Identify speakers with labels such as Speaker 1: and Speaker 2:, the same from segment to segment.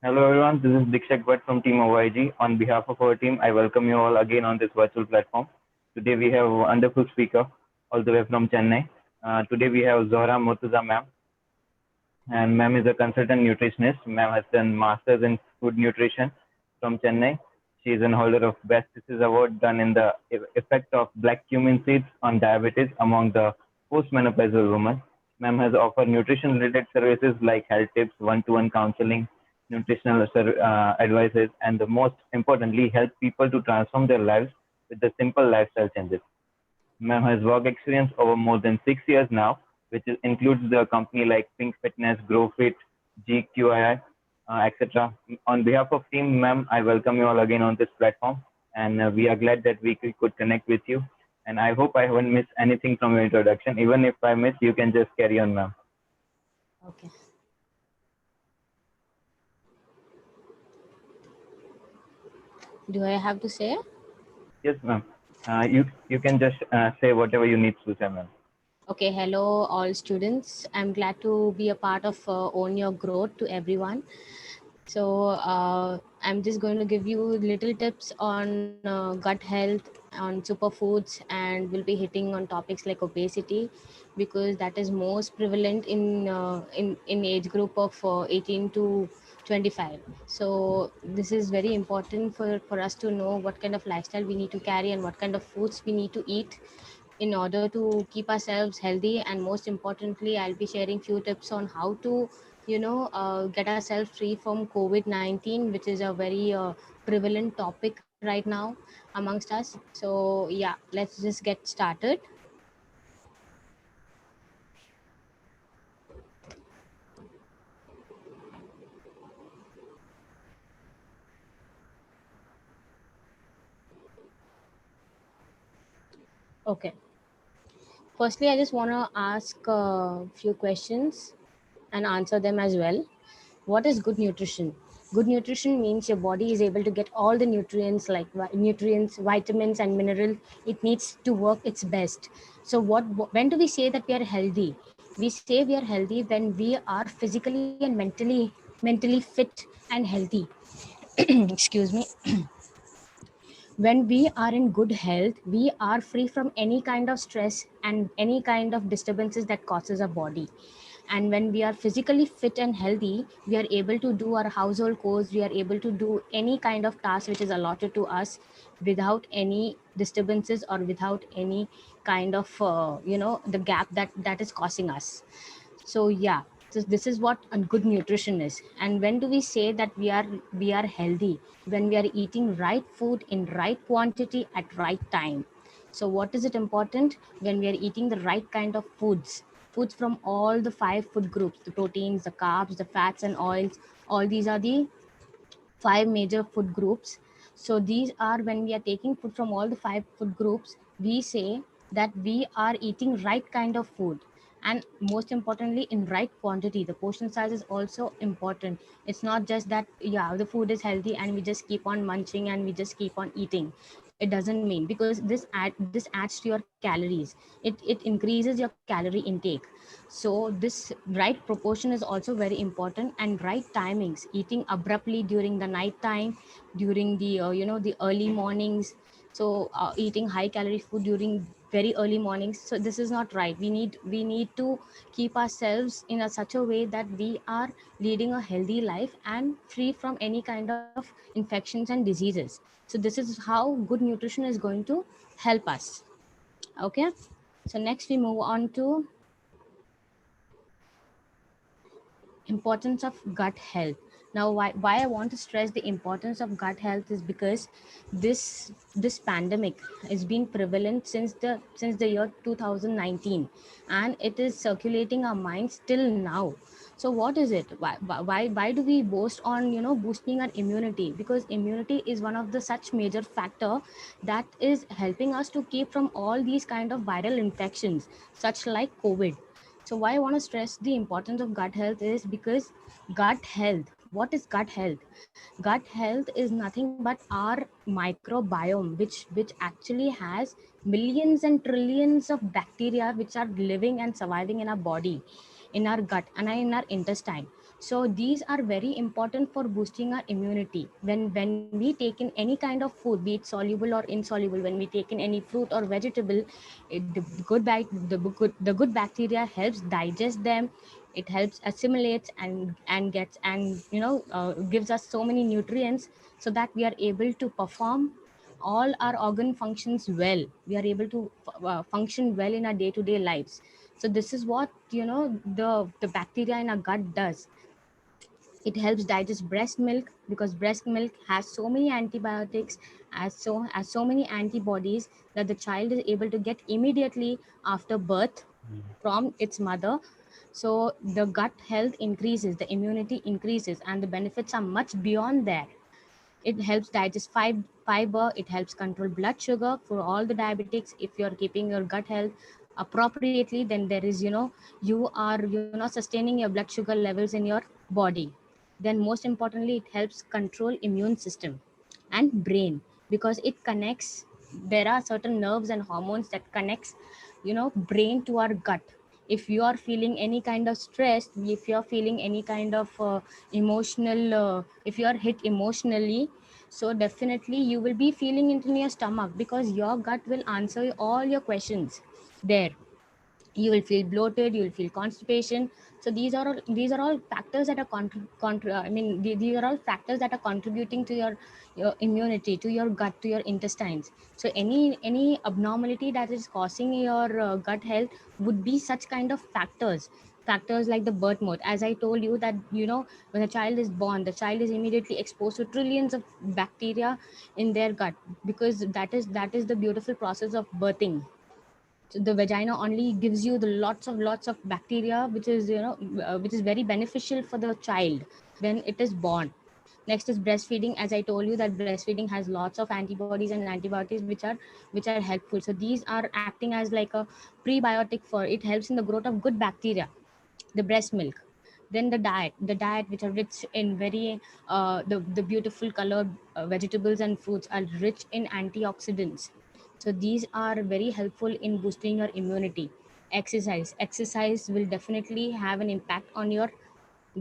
Speaker 1: Hello everyone, this is Dikshak Bhatt from Team OIG. On behalf of our team, I welcome you all again on this virtual platform. Today we have a wonderful speaker all the way from Chennai. Today we have Zohra Murtaza ma'am, and ma'am is a consultant nutritionist. Ma'am has done masters in food nutrition from Chennai. She is an holder of Best Wishes Award done in the effect of black cumin seeds on diabetes among the postmenopausal women. Ma'am has offered nutrition-related services like health tips, one-to-one counseling, nutritional advices, and the most importantly, help people to transform their lives with the simple lifestyle changes. Ma'am has work experience over more than 6 years now, which includes the company like Pink Fitness, GrowFit, GQI, etc. On behalf of team, ma'am, I welcome you all again on this platform, and we are glad that we could connect with you. And I hope I haven't missed anything from your introduction. Even if I miss, you can just carry on, ma'am.
Speaker 2: Okay. Do I have to say?
Speaker 1: Yes, ma'am. You can just say whatever you need to say, ma'am.
Speaker 2: Okay, hello all students. I'm glad to be a part of Own Your Growth to everyone. So I'm just going to give you little tips on gut health, on superfoods, and we'll be hitting on topics like obesity, because that is most prevalent in age group of 18 to 25. So this is very important for us to know what kind of lifestyle we need to carry and what kind of foods we need to eat in order to keep ourselves healthy. And most importantly, I'll be sharing few tips on how to get ourselves free from COVID-19, which is a very prevalent topic right now amongst us. So yeah, let's just get started. Okay, firstly I just want to ask a few questions and answer them as well. What is good nutrition? Good nutrition means your body is able to get all the nutrients, like nutrients, vitamins, and minerals it needs to work its best. So, when do we say that we are healthy? We say we are healthy when we are physically and mentally fit and healthy. Excuse me. When we are in good health, we are free from any kind of stress and any kind of disturbances that causes our body. And when we are physically fit and healthy, we are able to do our household chores, we are able to do any kind of task which is allotted to us without any disturbances or without any kind of the gap that is causing us. So yeah, so this is what a good nutrition is. And when do we say that we are healthy? When we are eating right food in right quantity at right time. So what is it important? When we are eating the right kind of foods from all the five food groups: the proteins, the carbs, the fats and oils. All these are the five major food groups. So these are, when we are taking food from all the five food groups, we say that we are eating right kind of food, and most importantly in right quantity. The portion size is also important. It's not just that yeah, the food is healthy and we just keep on munching and we just keep on eating. It doesn't mean, because this adds to your calories. It increases your calorie intake. So this right proportion is also very important, and right timings. Eating abruptly during the night time, during the the early mornings. So eating high calorie food during very early mornings, so this is not right. We need to keep ourselves in such a way that we are leading a healthy life and free from any kind of infections and diseases. So this is how good nutrition is going to help us. Okay, so next we move on to importance of gut health. Now why I want to stress the importance of gut health is because this pandemic has been prevalent since the year 2019, and it is circulating our minds till now. So what is it? Why do we boast on boosting our immunity? Because immunity is one of the such major factor that is helping us to keep from all these kind of viral infections such like COVID. So why I want to stress the importance of gut health is because gut health. What is gut health? Gut health is nothing but our microbiome, which actually has millions and trillions of bacteria which are living and surviving in our body, in our gut and in our intestine. So these are very important for boosting our immunity. When we take in any kind of food, be it soluble or insoluble, when we take in any fruit or vegetable, the good bacteria helps digest them. It helps assimilates and gets and gives us so many nutrients, so that we are able to perform all our organ functions well. We are able to function well in our day to day lives. So this is what the bacteria in our gut does. It helps digest breast milk, because breast milk has so many antibiotics, as so many antibodies, that the child is able to get immediately after birth from its mother. So the gut health increases, the immunity increases, and the benefits are much beyond that. It helps digest fiber. It helps control blood sugar for all the diabetics. If you're keeping your gut health appropriately, then there is you are sustaining your blood sugar levels in your body. Then most importantly, it helps control immune system and brain, because it connects. There are certain nerves and hormones that connects brain to our gut. If you are feeling any kind of stress, if you are feeling any kind of emotional if you are hit emotionally, so definitely you will be feeling it in your stomach, because your gut will answer all your questions there. You will feel bloated, you will feel constipation. So these are all factors that are these are all factors that are contributing to your immunity, to your gut, to your intestines. So any abnormality that is causing your gut health would be such kind of factors like the birth mode. As I told you that when a child is born, the child is immediately exposed to trillions of bacteria in their gut, because that is the beautiful process of birthing. So the vagina only gives you the lots of bacteria, which is which is very beneficial for the child when it is born. Next is breastfeeding. As I told you that breastfeeding has lots of antibodies and antibiotics which are helpful. So these are acting as like a prebiotic. For it helps in the growth of good bacteria, the breast milk. Then the diet which are rich in very the beautiful colored vegetables and fruits are rich in antioxidants. So these are very helpful in boosting your immunity. Exercise will definitely have an impact on your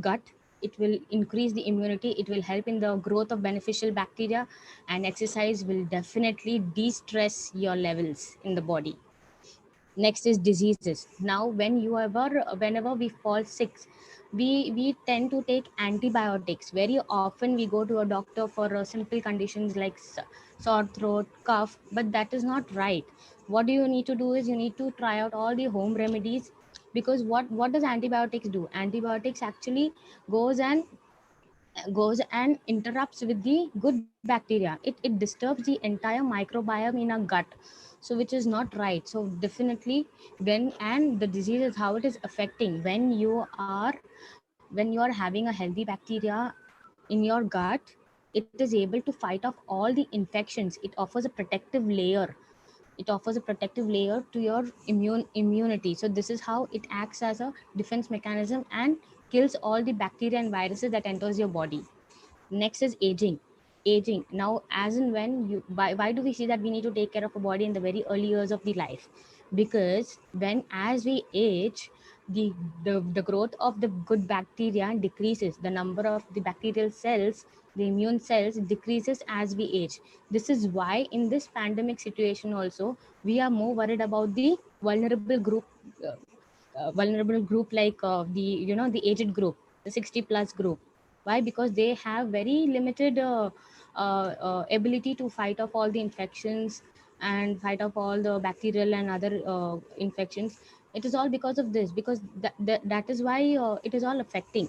Speaker 2: gut. It will increase the immunity, it will help in the growth of beneficial bacteria, and exercise will definitely de-stress your levels in the body. Next is diseases. Now whenever we fall sick, we tend to take antibiotics. Very often we go to a doctor for simple conditions like sore throat, cough, but that is not right. What do you need to do is you need to try out all the home remedies. Because what does antibiotics do? Antibiotics actually goes and goes and interrupts with the good bacteria. It disturbs the entire microbiome in our gut, so which is not right. So definitely, and the disease is how it is affecting. When you are having a healthy bacteria in your gut, it is able to fight off all the infections. It offers a protective layer. It offers a protective layer to your immunity. So this is how it acts as a defense mechanism and kills all the bacteria and viruses that enters your body. Next is aging. Now, as and when why do we see that we need to take care of our body in the very early years of the life? Because when as we age, the the growth of the good bacteria decreases. The number of the bacterial cells, the immune cells, decreases as we age. This is why in this pandemic situation also, we are more worried about the uh, vulnerable group, like the aged group, the 60 plus group. Why? Because they have very limited ability to fight off all the infections and fight off all the bacterial and other infections. It is all because of this, because that is why it is all affecting.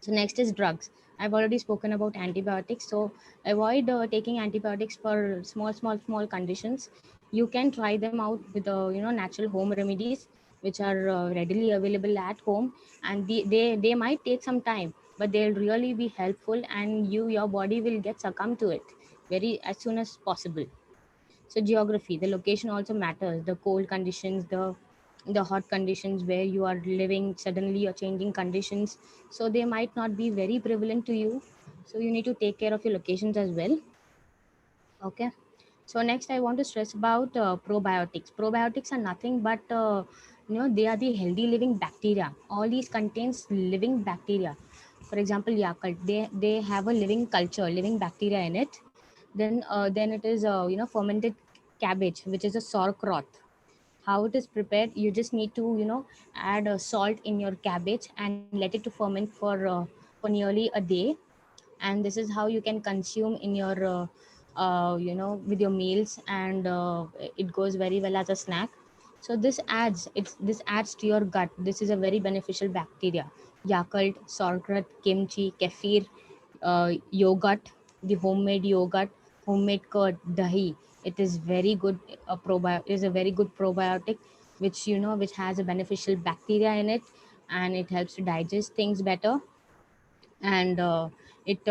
Speaker 2: So next is drugs. I've already spoken about antibiotics. So avoid taking antibiotics for small conditions. You can try them out with natural home remedies, which are readily available at home, and they might take some time, but they'll really be helpful, and your body will get succumb to it very as soon as possible. So geography, the location also matters. The cold conditions, the hot conditions where you are living, suddenly you're changing conditions, so they might not be very prevalent to you. So you need to take care of your locations as well. Okay. So next I want to stress about probiotics. Probiotics are nothing but they are the healthy living bacteria. All these contains living bacteria. For example, Yakult, they have a living culture, living bacteria in it. Then it is fermented cabbage, which is a sauerkraut. How it is prepared, you just need to add salt in your cabbage and let it to ferment for nearly a day. And this is how you can consume in your with your meals, and it goes very well as a snack. So this adds to your gut. This is a very beneficial bacteria. Yakult, sauerkraut, kimchi, kefir, yogurt, the homemade yogurt, homemade curd, dahi. It is very good. Is a very good probiotic, which has a beneficial bacteria in it, and it helps to digest things better. And it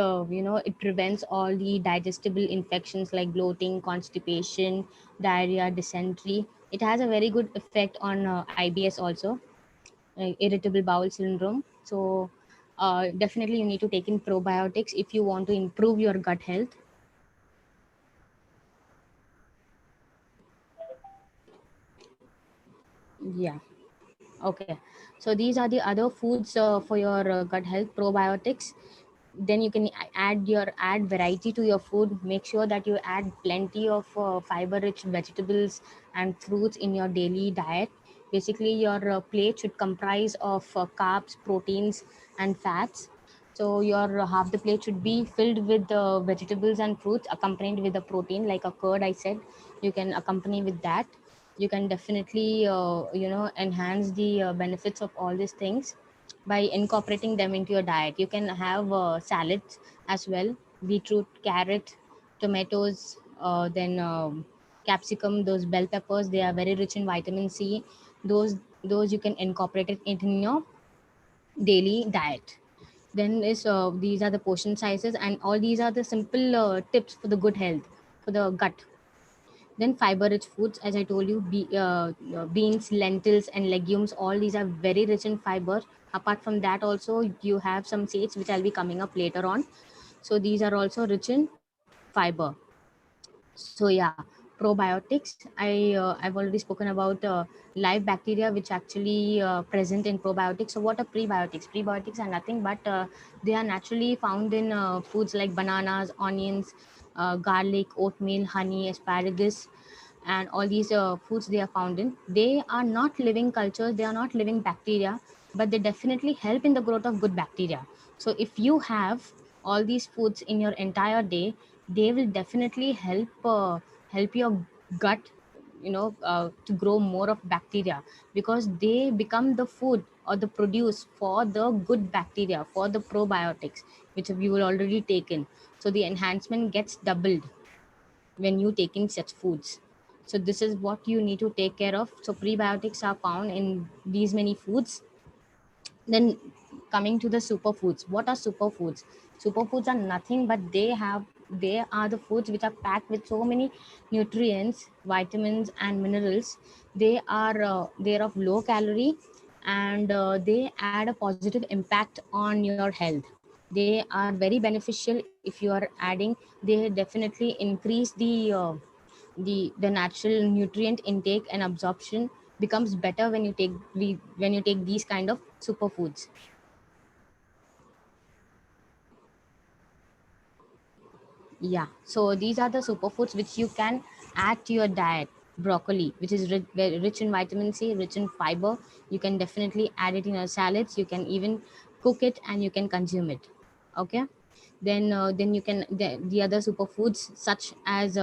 Speaker 2: prevents all the digestible infections like bloating, constipation, diarrhea, dysentery. It has a very good effect on IBS also, irritable bowel syndrome. So definitely you need to take in probiotics if you want to improve your gut health. Yeah. Okay. So these are the other foods for your gut health, probiotics. Then you can add variety to your food. Make sure that you add plenty of fiber rich vegetables and fruits in your daily diet. Basically, your plate should comprise of carbs, proteins, and fats. So your half the plate should be filled with vegetables and fruits, accompanied with the protein like a curd. I said you can accompany with that. You can definitely enhance the benefits of all these things by incorporating them into your diet. You can have salads as well: beetroot, carrot, tomatoes, then capsicum, those bell peppers. They are very rich in vitamin C. Those you can incorporate it in your daily diet. Then is these are the portion sizes, and all these are the simple tips for the good health, for the gut. Then fiber rich foods, as I told you, beans, lentils, and legumes, all these are very rich in fiber. Apart from that, also, you have some seeds which I'll be coming up later on. So these are also rich in fiber. So yeah, probiotics. I've already spoken about live bacteria which actually present in probiotics. So what are prebiotics? Prebiotics are nothing but they are naturally found in foods like bananas, onions, garlic, oatmeal, honey, asparagus, and all these foods they are found in. They are not living cultures. They are not living bacteria, but they definitely help in the growth of good bacteria. So if you have all these foods in your entire day, they will definitely help your gut to grow more of bacteria, because they become the food or the produce for the good bacteria, for the probiotics which you will already taken. So the enhancement gets doubled when you taking such foods. So this is what you need to take care of. So prebiotics are found in these many foods. Then coming to the superfoods, what are superfoods? Superfoods are nothing but they are the foods which are packed with so many nutrients, vitamins, and minerals. They're of low calorie, and they add a positive impact on your health. They are very beneficial if you are adding. They definitely increase the natural nutrient intake, and absorption becomes better when you take these kind of superfoods. Yeah, so these are the superfoods which you can add to your diet. Broccoli, which is very rich in vitamin C, rich in fiber. You can definitely add it in your salads. You can even cook it and you can consume it. Okay. Then you can the other superfoods such as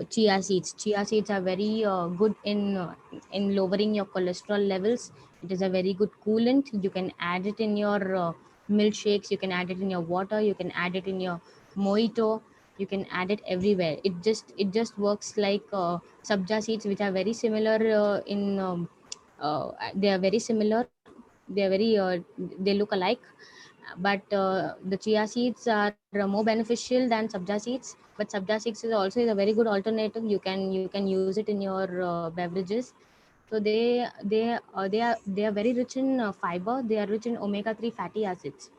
Speaker 2: chia seeds. Chia seeds are very good in lowering your cholesterol levels. It is a very good coolant. You can add it in your milkshakes. You can add it in your water. You can add it in your mojito. You can add it everywhere. It just works like sabja seeds, which are very similar in they are very similar. They are very they look alike, but the chia seeds are more beneficial than sabja seeds. But sabja seeds is also is a very good alternative. You can use it in your beverages. So they are very rich in fiber. They are rich in omega 3 fatty acids.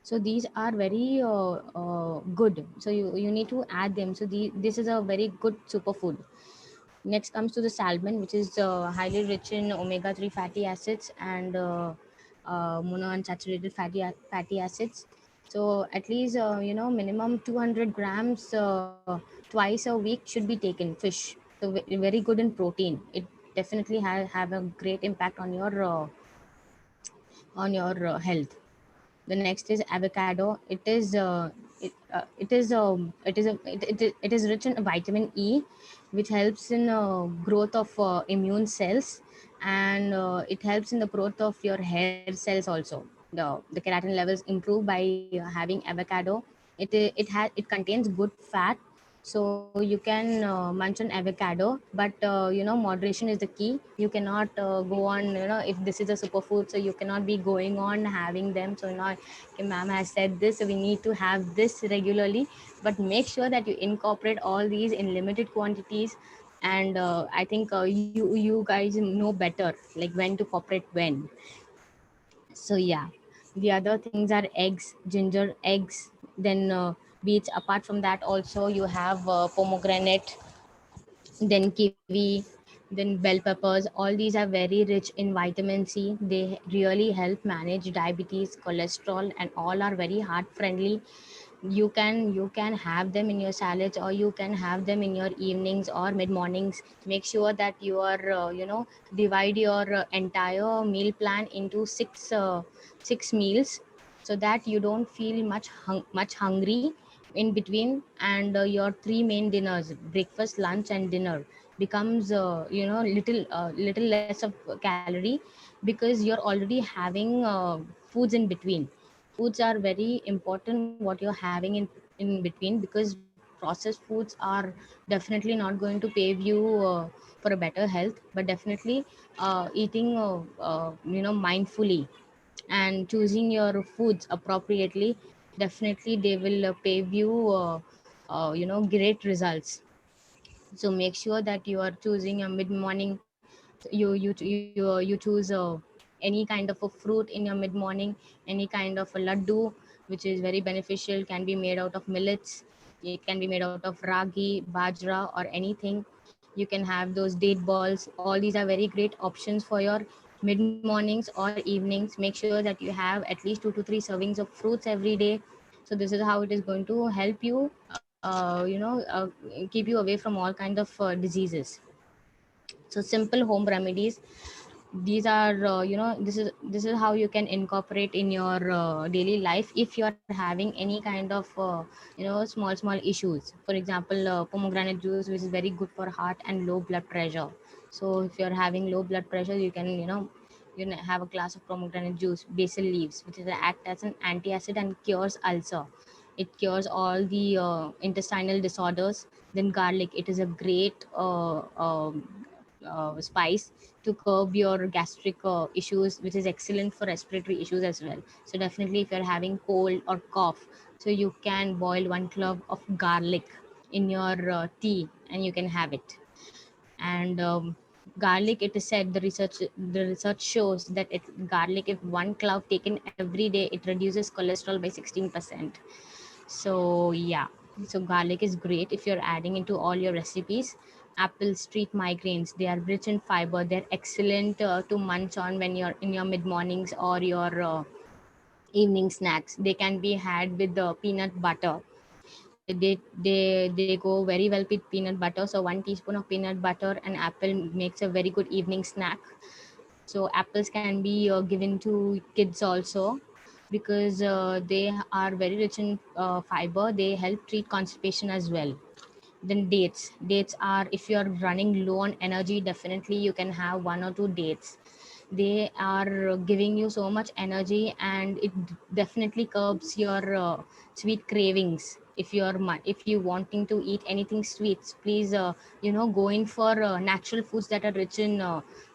Speaker 2: So these are very good. So you need to add them. So this is a very good superfood. Next comes to the salmon, which is highly rich in omega-3 fatty acids and monounsaturated fatty acids. So at least minimum 200 grams twice a week should be taken fish. So very good in protein. It definitely have a great impact on your health. The next is avocado. It is rich in vitamin E, which helps in growth of immune cells, and it helps in the growth of your hair cells also. The keratin levels improve by having avocado. It contains good fat, so you can munch on avocado, but moderation is the key. You cannot go on, if this is a superfood, so you cannot be going on having them. So now, okay, ma'am has said this, so we need to have this regularly, but make sure that you incorporate all these in limited quantities. And I think you guys know better, like when to incorporate when. So yeah, the other things are eggs, ginger, eggs, then beets. Apart from that, also you have pomegranate, then kiwi, then bell peppers. All these are very rich in vitamin C. They really help manage diabetes, cholesterol, and all are very heart friendly. You can have them in your salads, or you can have them in your evenings or mid mornings. Make sure that you are divide your entire meal plan into six meals, so that you don't feel much hungry in between. And your three main dinners, breakfast, lunch, and dinner, becomes little less of calorie, because you're already having foods in between. Foods are very important what you're having in between, because processed foods are definitely not going to pave you for a better health, but definitely eating mindfully and choosing your foods appropriately, definitely they will pave you great results. So make sure that you are choosing a mid morning. You choose any kind of a fruit in your mid morning, any kind of a laddu, which is very beneficial, can be made out of millets, it can be made out of ragi, bajra, or anything. You can have those date balls. All these are very great options for your mid mornings or evenings. Make sure that you have at least 2 to 3 servings of fruits every day. So this is how it is going to help you keep you away from all kind of diseases. So simple home remedies, these are this is how you can incorporate in your daily life if you're having any kind of small issues. For example, pomegranate juice, which is very good for heart and low blood pressure. So if you're having low blood pressure, you can have a glass of pomegranate juice. Basil leaves, which is act as an antacid and cures ulcer. It cures all the intestinal disorders. Then garlic, it is a great spice to curb your gastric issues, which is excellent for respiratory issues as well. So definitely, if you're having cold or cough, so you can boil 1 clove of garlic in your tea, and you can have it. And garlic, it is said, the research shows that garlic, if 1 clove taken every day, it reduces cholesterol by 16%. So yeah, so garlic is great if you're adding into all your recipes. Apple street migraines, they are rich in fiber. They're excellent to munch on when you're in your mid mornings or your evening snacks. They can be had with the peanut butter. They go very well with peanut butter. So 1 teaspoon of peanut butter and apple makes a very good evening snack. So apples can be given to kids also, because they are very rich in fiber. They help treat constipation as well. Then dates are, if you're running low on energy, definitely you can have 1 or 2 dates. They are giving you so much energy, and it definitely curbs your sweet cravings. If you wanting to eat anything sweets, please go in for natural foods that are rich in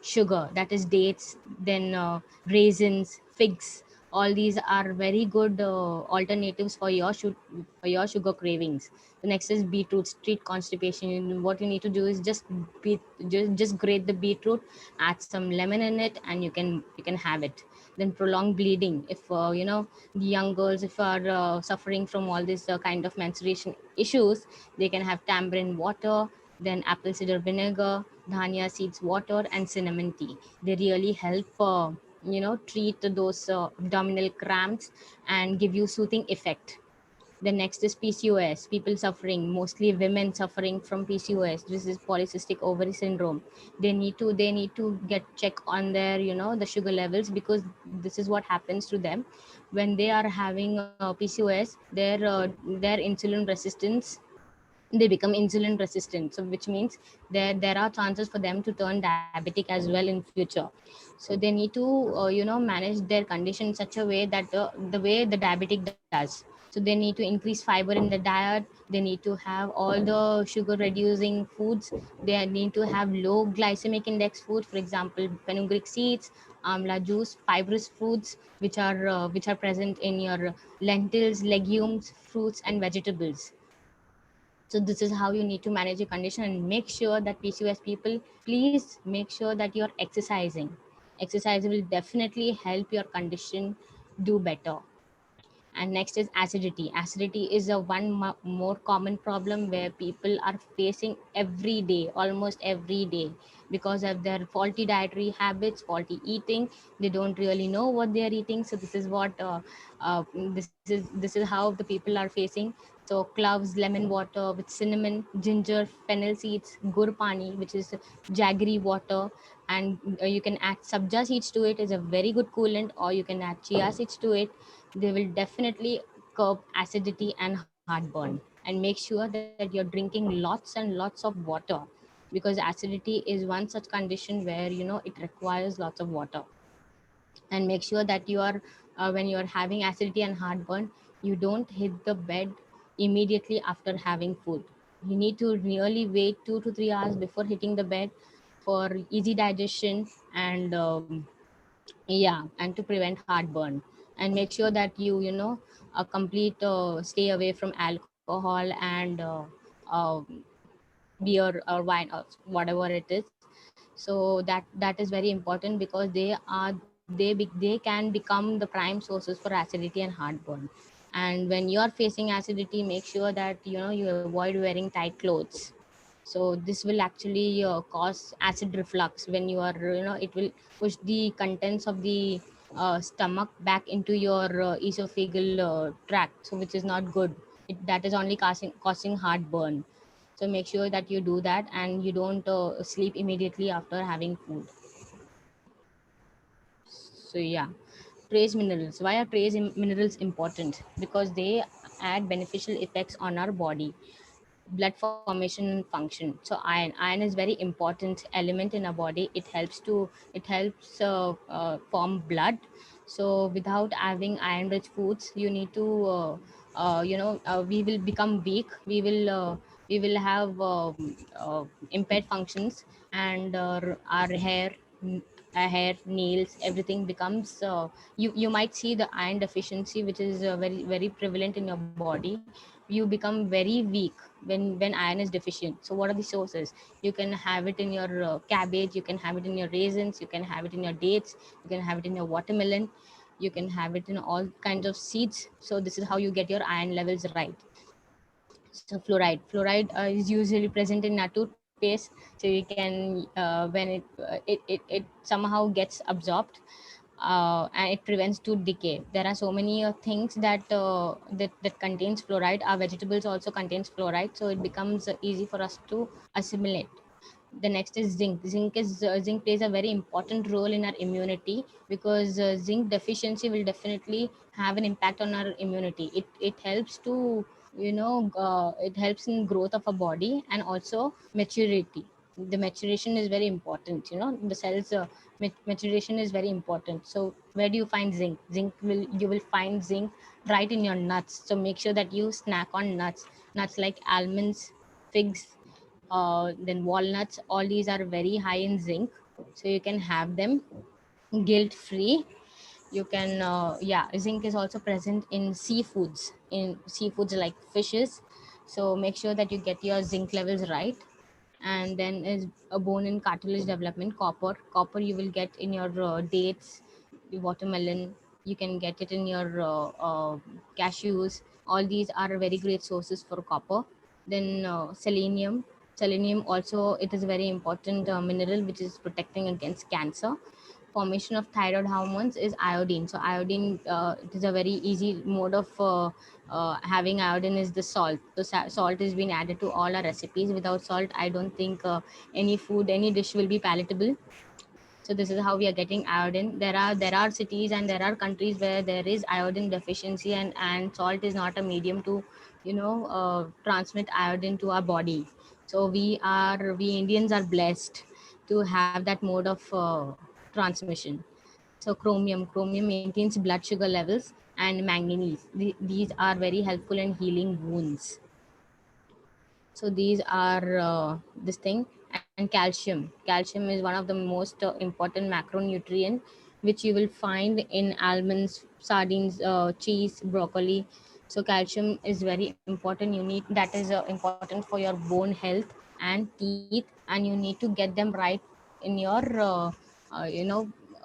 Speaker 2: sugar, that is dates, then raisins, figs. All these are very good alternatives for your sugar cravings. The next is beetroot, street constipation. What you need to do is just grate the beetroot, add some lemon in it, and you can have it. Then prolonged bleeding, if the young girls, if are suffering from all this kind of menstruation issues, they can have tamarind water. then apple cider vinegar, dhania seeds water, and cinnamon tea. They really help, treat those abdominal cramps and give you soothing effect. The next is PCOS, people suffering, mostly women suffering from PCOS. This is polycystic ovary syndrome. They need to get check on their, the sugar levels, because this is what happens to them when they are having PCOS. Their insulin resistance, they become insulin resistant, so which means there are chances for them to turn diabetic as well in future. So they need to manage their condition in such a way that the way the diabetic does. So they need to increase fiber in the diet, they need to have all the sugar reducing foods, they need to have low glycemic index food, for example fenugreek seeds, amla juice, fibrous foods which are present in your lentils, legumes, fruits, and vegetables. So this is how you need to manage your condition, and make sure that PCOS people, please make sure that you're exercising. Exercise will definitely help your condition do better. And next is acidity. Acidity is a more common problem where people are facing every day, almost every day, because of their faulty dietary habits, faulty eating. They don't really know what they are eating. So this is what this is how the people are facing. So cloves lemon water with cinnamon, ginger, fennel seeds, gur pani, which is jaggery water, and you can add sabja seeds to it, is a very good coolant, or you can add chia seeds to it. They will definitely curb acidity and heartburn. And make sure that you're drinking lots and lots of water, because acidity is one such condition where it requires lots of water. And make sure that you are when you are having acidity and heartburn, you don't hit the bed immediately after having food. You need to really wait 2 to 3 hours before hitting the bed for easy digestion, and yeah, and to prevent heartburn. And make sure that you complete stay away from alcohol and beer or wine or whatever it is. So that is very important, because they can become the prime sources for acidity and heartburn. And when you are facing acidity, make sure that you avoid wearing tight clothes. So this will actually cause acid reflux. When you are, it will push the contents of the stomach back into your esophageal tract, so which is not good. That is only causing heartburn. So make sure that you do that, and you don't sleep immediately after having food. So yeah, trace minerals. Why are minerals important? Because they add beneficial effects on our body, blood formation and function. So iron is very important element in our body. It helps form blood. So without having iron rich foods, you need to we will become weak. We will have impaired functions, and our hair, nails, everything becomes you might see the iron deficiency, which is very very prevalent in your body. You become very weak when iron is deficient. So what are the sources? You can have it in your cabbage, you can have it in your raisins, you can have it in your dates, you can have it in your watermelon, you can have it in all kinds of seeds. So this is how you get your iron levels right. So fluoride is usually present in our toothpaste. So you can when it somehow gets absorbed, and it prevents tooth decay. There are so many things that contains fluoride. Our vegetables also contains fluoride, so it becomes easy for us to assimilate. The next is zinc. Zinc plays a very important role in our immunity, because zinc deficiency will definitely have an impact on our immunity. It helps to it helps in growth of a body, and also maturity. The maturation is very important. The cells maturation is very important. So where do you find zinc? You will find zinc right in your nuts. So make sure that you snack on nuts like almonds, figs, then walnuts. All these are very high in zinc, so you can have them guilt free. You can yeah, zinc is also present in seafoods like fishes. So make sure that you get your zinc levels right. And then is a bone and cartilage development. Copper you will get in your dates, the watermelon. You can get it in your cashews. All these are very great sources for copper. Then selenium, Selenium also, it is a very important mineral which is protecting against cancer. Formation of thyroid hormones is iodine. So iodine, it is a very easy mode of having iodine is the salt. So salt is being added to all our recipes. Without salt, I don't think any food, any dish will be palatable. So this is how we are getting iodine. There are cities and there are countries where there is iodine deficiency, and salt is not a medium to transmit iodine to our body. So we Indians are blessed to have that mode of transmission. So chromium maintains blood sugar levels, and manganese. These are very helpful in healing wounds. So these are this thing. And calcium is one of the most important macronutrient which you will find in almonds, sardines, cheese, broccoli. So calcium is very important. You need that is important for your bone health and teeth, and you need to get them right in your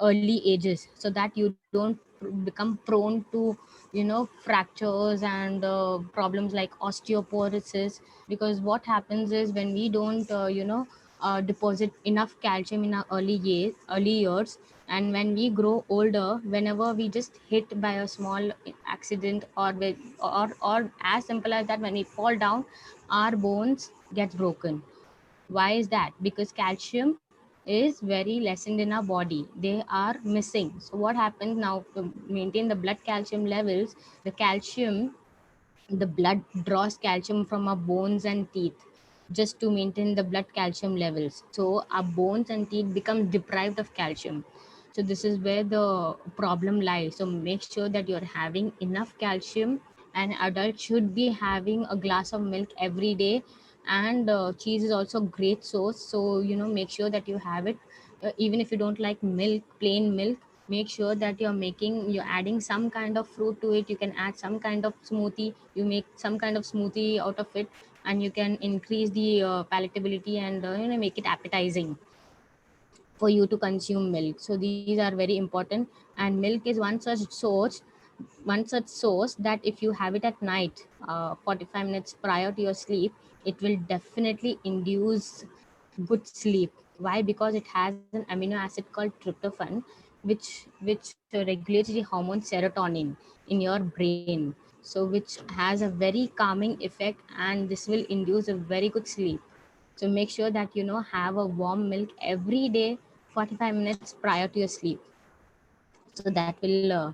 Speaker 2: early ages, so that you don't become prone to fractures and problems like osteoporosis. Because what happens is, when we don't deposit enough calcium in our early years, and when we grow older, whenever we just hit by a small accident, or as simple as that, when we fall down, our bones get broken. Why is that? Because calcium is very lessened in our body. They are missing. So what happens now, to maintain the blood calcium levels, the blood draws calcium from our bones and teeth, just to maintain the blood calcium levels. So our bones and teeth become deprived of calcium. So this is where the problem lies. So make sure that you're having enough calcium. An adult should be having a glass of milk every day, and cheese is also great source. So make sure that you have it. Even if you don't like milk, plain milk, make sure that you're adding some kind of fruit to it. You can add some kind of smoothie. You make some kind of smoothie out of it, and you can increase the palatability, and make it appetizing for you to consume milk. So these are very important. And milk is one such source that if you have it at night, 45 minutes prior to your sleep, it will definitely induce good sleep. Why? Because it has an amino acid called tryptophan, which regulates the hormone serotonin in your brain. So which has a very calming effect, and this will induce a very good sleep. So make sure that have a warm milk every day, 45 minutes prior to your sleep. So that will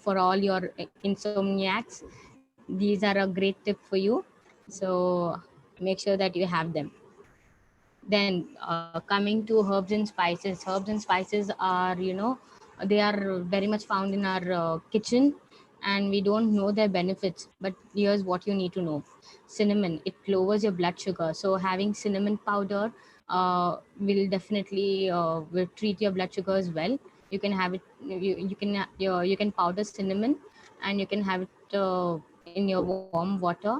Speaker 2: for all your insomniacs, these are a great tip for you. So make sure that you have them. Then coming to herbs and spices are, they are very much found in our kitchen, and we don't know their benefits. But here's what you need to know. Cinnamon, it lowers your blood sugar. So having cinnamon powder will definitely will treat your blood sugar as well. You can have it. You can powder cinnamon, and you can have it in your warm water.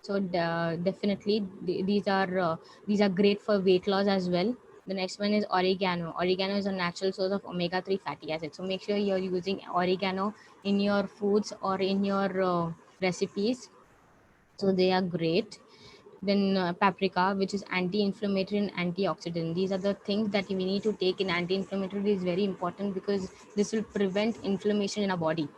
Speaker 2: So definitely these are great for weight loss as well. The next one is oregano. Oregano is a natural source of omega-3 fatty acids. So make sure you're using oregano in your foods or in your recipes. So they are great. Then paprika, which is anti-inflammatory and antioxidant. These are the things that we need to take in. Anti-inflammatory is very important because this will prevent inflammation in our body.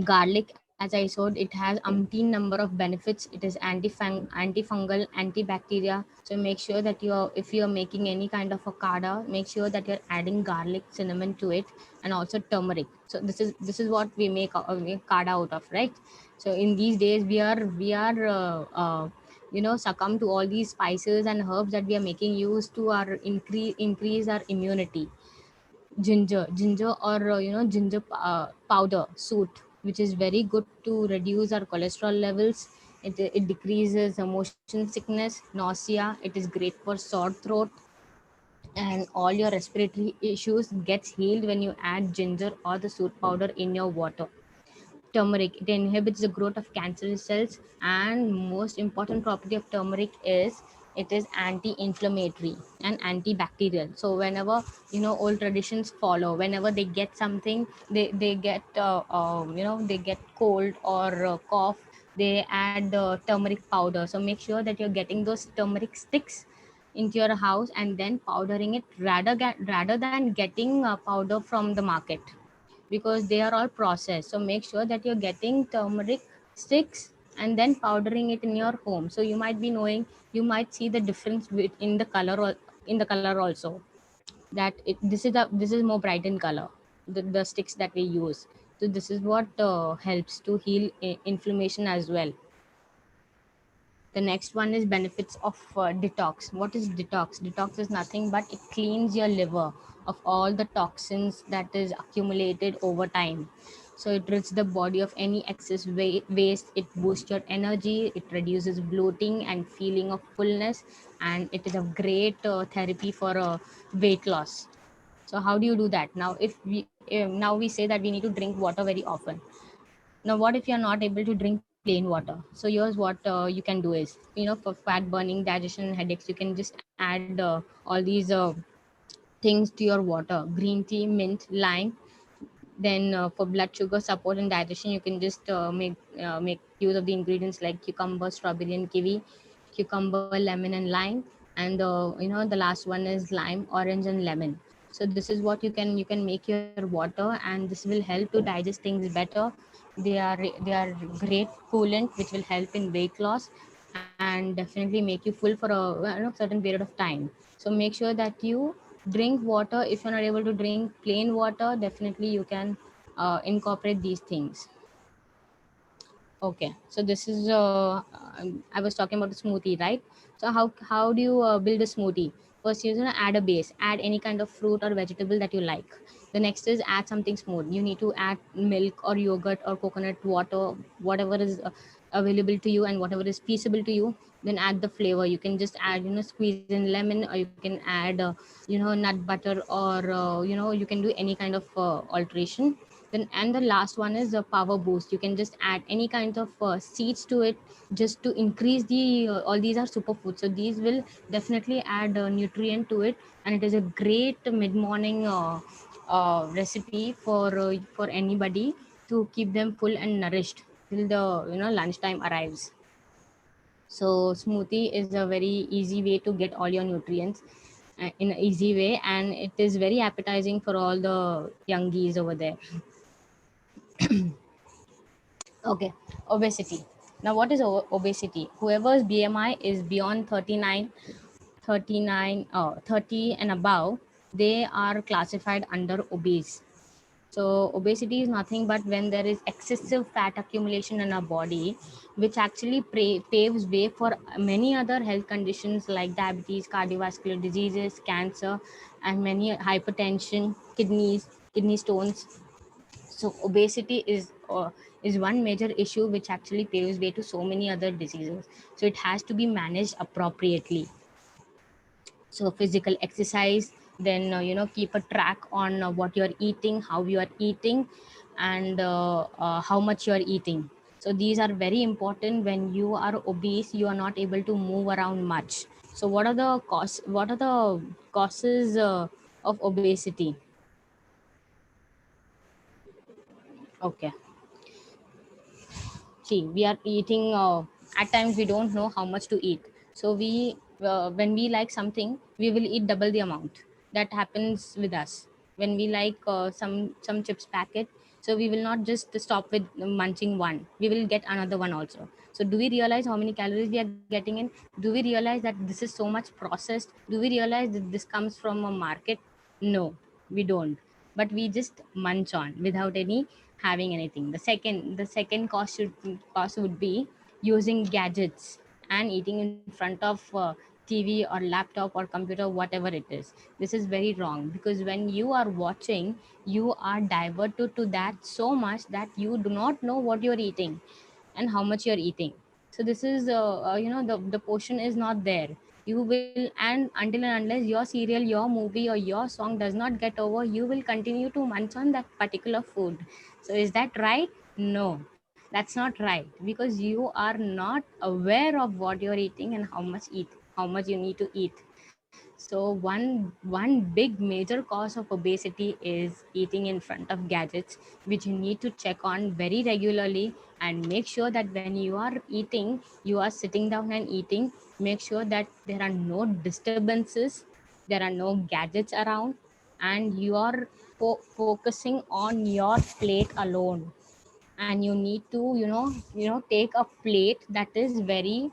Speaker 2: Garlic, as I said, it has umpteen number of benefits. It is antifungal, antibacteria. So make sure that if you're making any kind of a kada, make sure that you're adding garlic, cinnamon to it, and also turmeric. So this is what we make kada out of, right? So in these days we are succumb to all these spices and herbs that we are making use to our increase our immunity. Ginger or ginger powder suit, which is very good to reduce our cholesterol levels. It decreases motion sickness, nausea. It is great for sore throat, and all your respiratory issues gets healed when you add ginger or the suit powder in your water. Turmeric, it inhibits the growth of cancerous cells, and most important property of turmeric is it is anti-inflammatory and antibacterial. So whenever old traditions follow, whenever they get something, they get they get cold or cough, they add turmeric powder. So make sure that you're getting those turmeric sticks into your house and then powdering it, rather than getting powder from the market, because they are all processed. So make sure that you're getting turmeric sticks and then powdering it in your home. So you might be knowing, you might see the difference in the color, or in the color also, that this is more bright in color, the sticks that we use. So this is what helps to heal inflammation as well. The next one is benefits of detox. What is detox? Detox is nothing but it cleans your liver of all the toxins that is accumulated over time. So it rids the body of any excess waste. It boosts your energy. It reduces bloating and feeling of fullness, and it is a great therapy for weight loss. So how do you do that? Now, now we say that we need to drink water very often. Now, what if you're not able to drink plain water? So here's what you can do is, for fat burning, digestion, and headaches, you can just add all these things to your water: green tea, mint, lime. Then for blood sugar support and digestion, you can just make use of the ingredients like cucumber, strawberry, and kiwi, cucumber, lemon, and lime. And the last one is lime, orange, and lemon. So this is what you can make your water, and this will help to digest things better. They are great coolant, which will help in weight loss and definitely make you full for a certain period of time. So make sure that you drink water. If you're not able to drink plain water, definitely you can incorporate these things. Okay, so this is I was talking about the smoothie, right? So how do you build a smoothie? First, you're gonna add a base. Add any kind of fruit or vegetable that you like. The next is add something smooth. You need to add milk or yogurt or coconut water, whatever is available to you and whatever is feasible to you. Then add the flavor. You can just add, squeeze in lemon, or you can add nut butter, or you can do any kind of alteration. Then, and the last one is a power boost. You can just add any kind of seeds to it, just to increase the all these are superfoods, so these will definitely add nutrient to it. And it is a great mid morning recipe for anybody, to keep them full and nourished till the lunchtime arrives. So smoothie is a very easy way to get all your nutrients in an easy way, and it is very appetizing for all the youngies over there. Okay, obesity. Now, what is obesity? Whoever's BMI is beyond 30 and above, they are classified under obese. So, obesity is nothing but when there is excessive fat accumulation in our body, which actually paves way for many other health conditions like diabetes, cardiovascular diseases, cancer, and many hypertension, kidney stones. So obesity is one major issue which actually paves way to so many other diseases. So it has to be managed appropriately. So physical exercise, then keep a track on what you're eating, how you are eating, and how much you are eating. So these are very important. When you are obese, you are not able to move around much. So what are the causes of obesity? Okay, see, we are eating, at times we don't know how much to eat. So we when we like something, we will eat double the amount. That happens with us. When we like some chips packet, so we will not just stop with munching one, we will get another one also. So do we realize how many calories we are getting in? Do we realize that this is so much processed? Do we realize that this comes from a market? No, we don't. But we just munch on without any having anything. The second cost would be using gadgets and eating in front of TV or laptop or computer, whatever it is. This is very wrong, because when you are watching, you are diverted to that so much that you do not know what you're eating and how much you're eating. So this is the portion is not there. You will, and until and unless your serial, your movie, or your song does not get over, you will continue to munch on that particular food. So is that right? No, that's not right, because you are not aware of what you're eating and how much you need to eat. So one big major cause of obesity is eating in front of gadgets, which you need to check on very regularly, and make sure that when you are eating, you are sitting down and eating. Make sure that there are no disturbances, there are no gadgets around, and you are focusing on your plate alone. And you need to take a plate that is very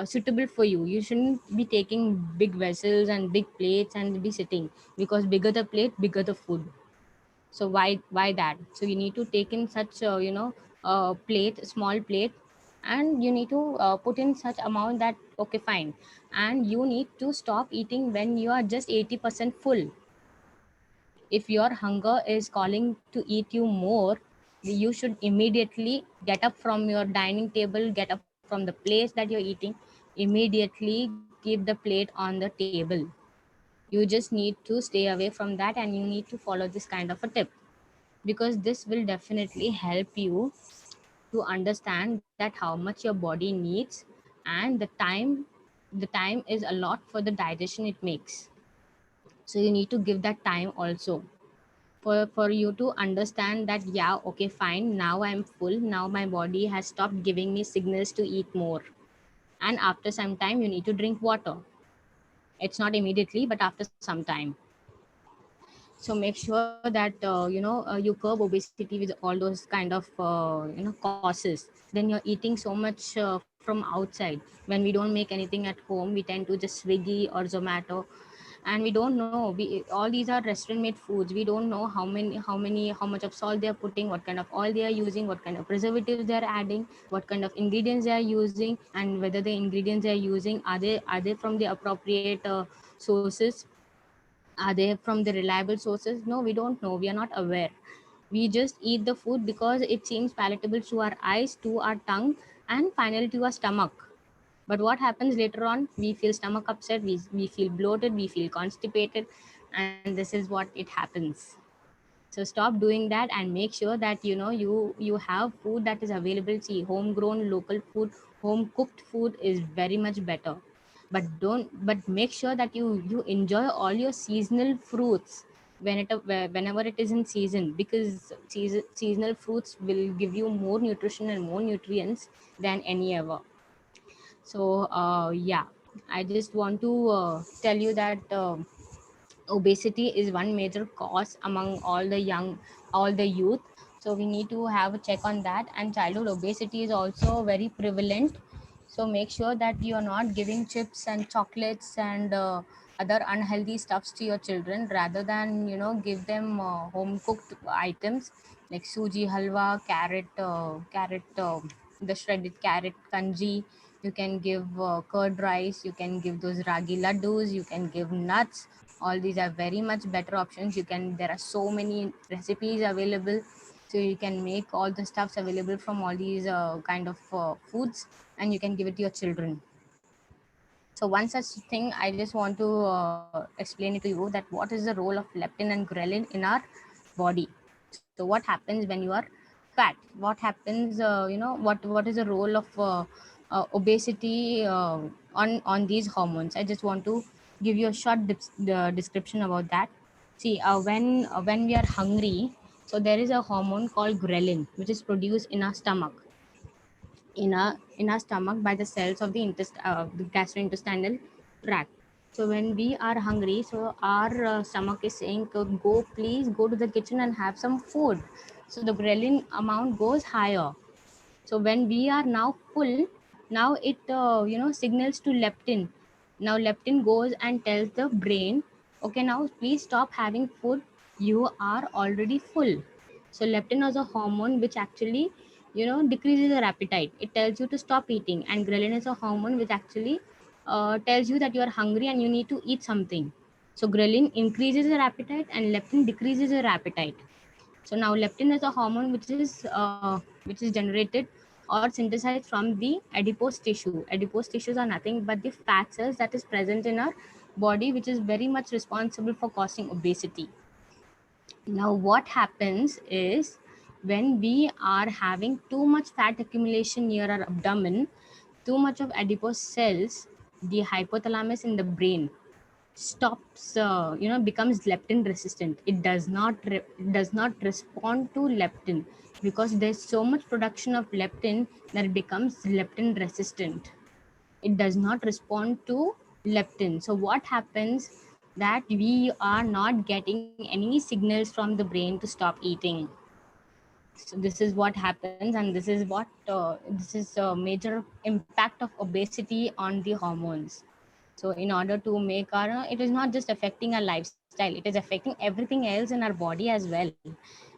Speaker 2: suitable for you. You shouldn't be taking big vessels and big plates and be sitting, because bigger the plate, bigger the food. So why that? So you need to take in such plate, small plate, and you need to put in such amount that okay, fine. And you need to stop eating when you are just 80% full. If your hunger is calling to eat you more, you should immediately get up from your dining table, get up from the place that you're eating, immediately keep the plate on the table. You just need to stay away from that, and you need to follow this kind of a tip, because this will definitely help you to understand that how much your body needs, and the time is a lot for the digestion it makes. So you need to give that time also, for you to understand that, yeah, okay, fine, now I'm full, now my body has stopped giving me signals to eat more. And after some time you need to drink water. It's not immediately, but after some time. So make sure that you curb obesity with all those kind of causes. Then you're eating so much from outside. When we don't make anything at home, we tend to just Swiggy or Zomato, and we don't know, all these are restaurant made foods. We don't know how much of salt they are putting, what kind of oil they are using, what kind of preservatives they are adding, what kind of ingredients they are using, and whether the ingredients they are using, are they from the appropriate sources, are they from the reliable sources. No, we don't know, we are not aware. We just eat the food because it seems palatable to our eyes, to our tongue, and finally to our stomach. But what happens later on? We feel stomach upset, we feel bloated, we feel constipated, and this is what it happens. So stop doing that, and make sure that you have food that is available. See, homegrown local food, home cooked food is very much better. But make sure that you enjoy all your seasonal fruits whenever it is in season, because seasonal fruits will give you more nutrition and more nutrients than any ever. So yeah, I just want to tell you that obesity is one major cause among all the youth. So we need to have a check on that. And childhood obesity is also very prevalent. So make sure that you are not giving chips and chocolates and other unhealthy stuffs to your children, rather than give them home cooked items like suji halwa, carrot, the shredded carrot kanji. You can give curd rice, you can give those ragi laddus, you can give nuts. All these are very much better options. There are so many recipes available, so you can make all the stuffs available from all these kind of foods, and you can give it to your children. So one such thing I just want to explain it to you, that what is the role of leptin and ghrelin in our body. So what happens when you are fat? What happens? What is the role of obesity on these hormones? I just want to give you a short description about that. See, when we are hungry, so there is a hormone called ghrelin, which is produced in our stomach, in our stomach by the cells of the gastrointestinal tract. So when we are hungry, so our stomach is saying, go, please go to the kitchen and have some food. So the ghrelin amount goes higher. So when we are now full, now it signals to leptin. Now leptin goes and tells the brain, okay, now please stop having food, you are already full. So leptin is a hormone which actually decreases your appetite. It tells you to stop eating. And ghrelin is a hormone which actually tells you that you are hungry and you need to eat something. So ghrelin increases your appetite and leptin decreases your appetite. So now leptin is a hormone which is generated or synthesized from the adipose tissue. Adipose tissues are nothing but the fat cells that is present in our body, which is very much responsible for causing obesity. Now what happens is, when we are having too much fat accumulation near our abdomen, too much of adipose cells, the hypothalamus in the brain stops, becomes leptin resistant. It does not respond to leptin because there's so much production of leptin that it becomes leptin resistant. It does not respond to leptin. So what happens that we are not getting any signals from the brain to stop eating. So this is what happens, and this is a major impact of obesity on the hormones. So in order to make our, it is not just affecting our lifestyle, it is affecting everything else in our body as well,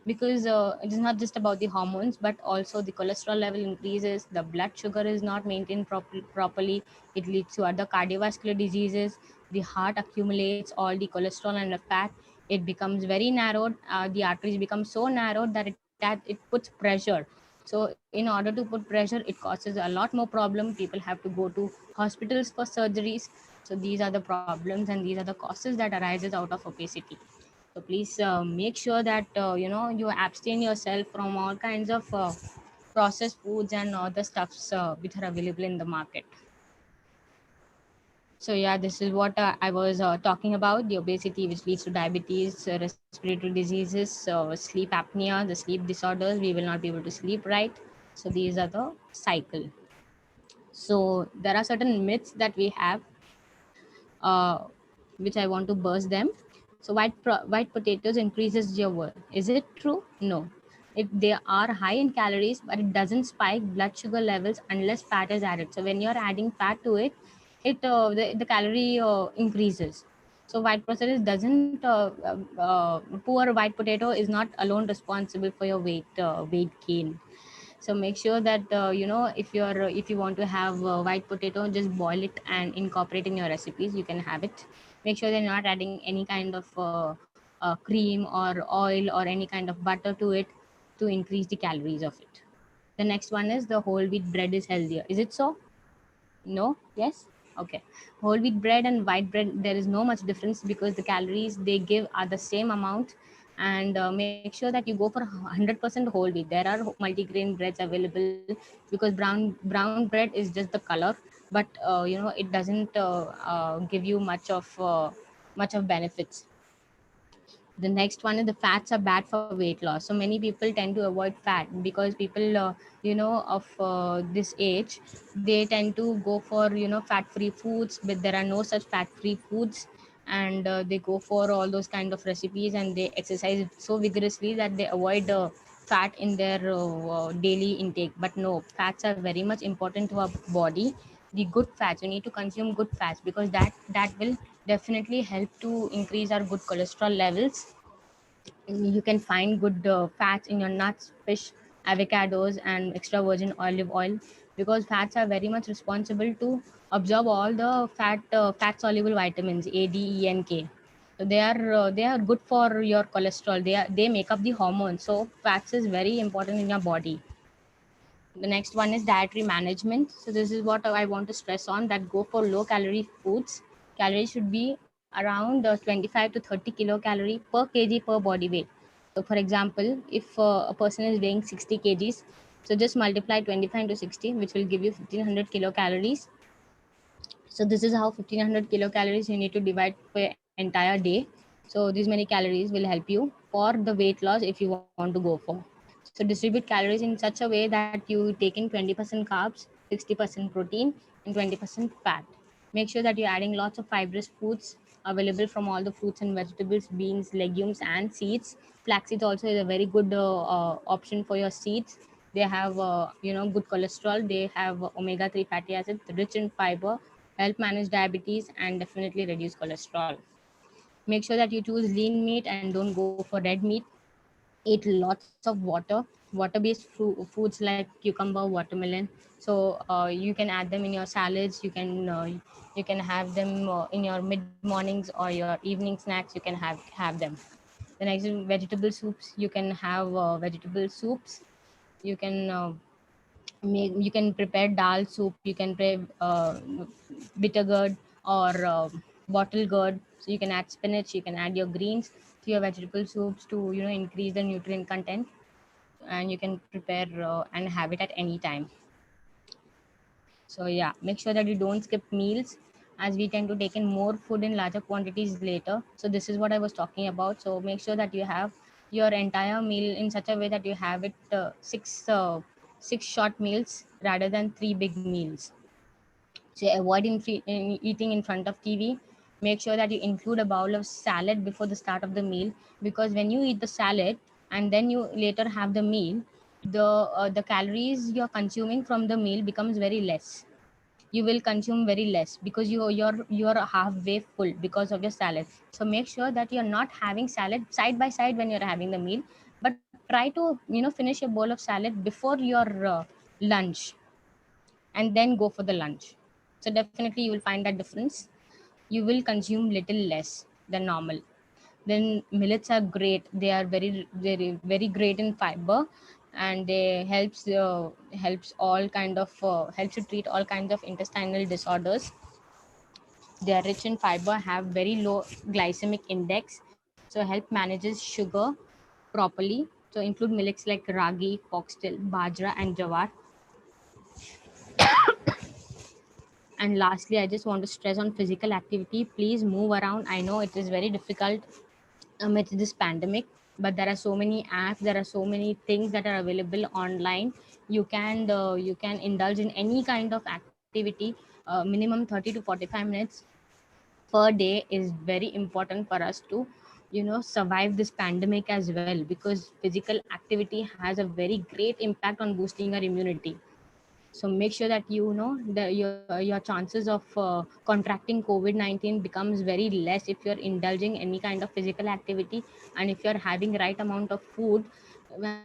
Speaker 2: because it is not just about the hormones, but also the cholesterol level increases, the blood sugar is not maintained properly. It leads to other cardiovascular diseases. The heart accumulates all the cholesterol and the fat. It becomes very narrowed. The arteries become so narrowed that it puts pressure. So in order to put pressure, it causes a lot more problem. People have to go to hospitals for surgeries. So these are the problems and these are the causes that arises out of obesity. So please make sure that you abstain yourself from all kinds of processed foods and other stuffs which are available in the market. So yeah, this is what I was talking about: the obesity, which leads to diabetes, respiratory diseases, sleep apnea, the sleep disorders. We will not be able to sleep right. So these are the cycle. So there are certain myths that we have, uh, which I want to burst them. So white potatoes increases your worth. Is it true? No. They are high in calories, but it doesn't spike blood sugar levels unless fat is added. So when you're adding fat to it, the calorie increases. So white potatoes doesn't poor white potato is not alone responsible for your weight gain. So make sure that if you want to have white potato, just boil it and incorporate in your recipes. You can have it. Make sure that you're not adding any kind of cream or oil or any kind of butter to it to increase the calories of it. The next one is the whole wheat bread is healthier. Is it so? No? Yes? Okay. Whole wheat bread and white bread, there is no much difference because the calories they give are the same amount. And make sure that you go for 100% whole wheat. There are multigrain breads available, because brown bread is just the color, but it doesn't give you much of benefits. The next one is the fats are bad for weight loss. So many people tend to avoid fat because people of this age, they tend to go for fat free foods, but there are no such fat free foods. And they go for all those kind of recipes, and they exercise so vigorously that they avoid fat in their daily intake. But no, fats are very much important to our body. The good fats, you need to consume good fats, because that will definitely help to increase our good cholesterol levels. You can find good fats in your nuts, fish, avocados, and extra virgin olive oil, because fats are very much responsible to absorb all the fat soluble vitamins A, D, E, and K. So they are good for your cholesterol. They make up the hormones. So fats is very important in your body. The next one is dietary management. So this is what I want to stress on, that go for low calorie foods. Calories should be around 25 to 30 kilocalorie per kg per body weight. So for example, if a person is weighing 60 kgs, so just multiply 25 into 60, which will give you 1500 kilocalories. So this is how 1500 kilocalories you need to divide for your entire day. So these many calories will help you for the weight loss if you want to go for. So distribute calories in such a way that you take in 20% carbs, 60% protein, and 20% fat. Make sure that you're adding lots of fibrous foods available from all the fruits and vegetables, beans, legumes, and seeds. Flax seeds also is a very good option for your seeds. They have good cholesterol. They have omega-3 fatty acids, rich in fiber, help manage diabetes, and definitely reduce cholesterol. Make sure that you choose lean meat and don't go for red meat. Eat lots of water-based foods like cucumber, watermelon. So you can add them in your salads. You can have them in your mid mornings or your evening snacks. You can have them. The next is vegetable soups. You can have vegetable soups. You can you can prepare dal soup. You can prepare bitter gourd or bottle gourd. So you can add spinach. You can add your greens to your vegetable soups to increase the nutrient content. And you can prepare and have it at any time. So yeah, make sure that you don't skip meals. as we tend to take in more food in larger quantities later. So this is what I was talking about. So make sure that you have your entire meal in such a way that you have it six short meals rather than three big meals. So avoid eating in front of TV. Make sure that you include a bowl of salad before the start of the meal, because when you eat the salad and then you later have the meal, the calories you're consuming from the meal becomes very less. You will consume very less because you're halfway full because of your salad. So make sure that you're not having salad side by side when you're having the meal, but try to finish your bowl of salad before your lunch, and then go for the lunch. So definitely you will find that difference. You will consume little less than normal. Then millets are great. They are very great in fiber, and they helps all kind of helps to treat all kinds of intestinal disorders. They are rich in fiber, have very low glycemic index, so help manages sugar properly. So include millets like ragi, foxtail, bajra, and jawar. And lastly, I just want to stress on physical activity. Please move around. I know it is very difficult amidst this pandemic, but there are so many apps, there are so many things that are available online. You can indulge in any kind of activity. Minimum 30 to 45 minutes per day is very important for us to survive this pandemic as well, because physical activity has a very great impact on boosting our immunity. So make sure that your chances of contracting COVID-19 becomes very less if you're indulging any kind of physical activity, and if you're having right amount of food,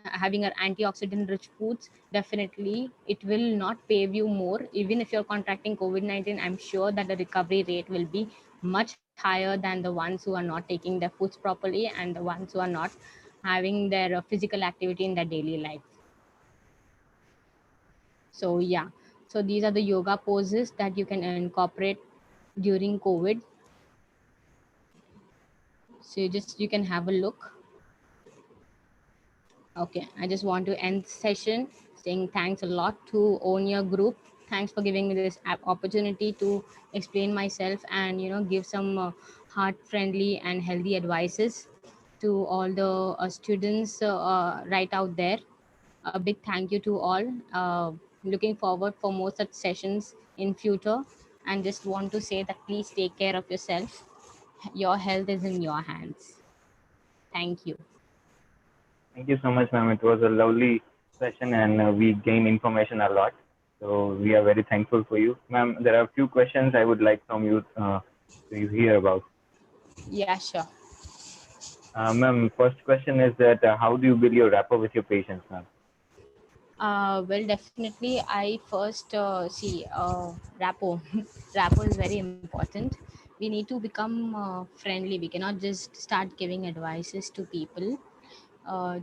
Speaker 2: having an antioxidant rich foods. Definitely it will not pave you more. Even if you're contracting COVID-19, I'm sure that the recovery rate will be much higher than the ones who are not taking their foods properly, and the ones who are not having their physical activity in their daily life. So yeah, so these are the yoga poses that you can incorporate during COVID. So you can have a look. Okay, I just want to end the session saying thanks a lot to Own Your Group. Thanks for giving me this opportunity to explain myself and give some heart-friendly and healthy advices to all the students right out there. A big thank you to all. Looking forward for more such sessions in future, and just want to say that please take care of yourself. Your health is in your hands. Thank you.
Speaker 1: Thank you so much, ma'am. It was a lovely session, and we gained information a lot. So we are very thankful for you, ma'am. There are a few questions I would like from you to hear about.
Speaker 2: Yeah, sure.
Speaker 1: Ma'am, first question is that how do you build your rapport with your patients, ma'am?
Speaker 2: Well, definitely, I first see rapport. Rapport is very important. We need to become friendly. We cannot just start giving advices to people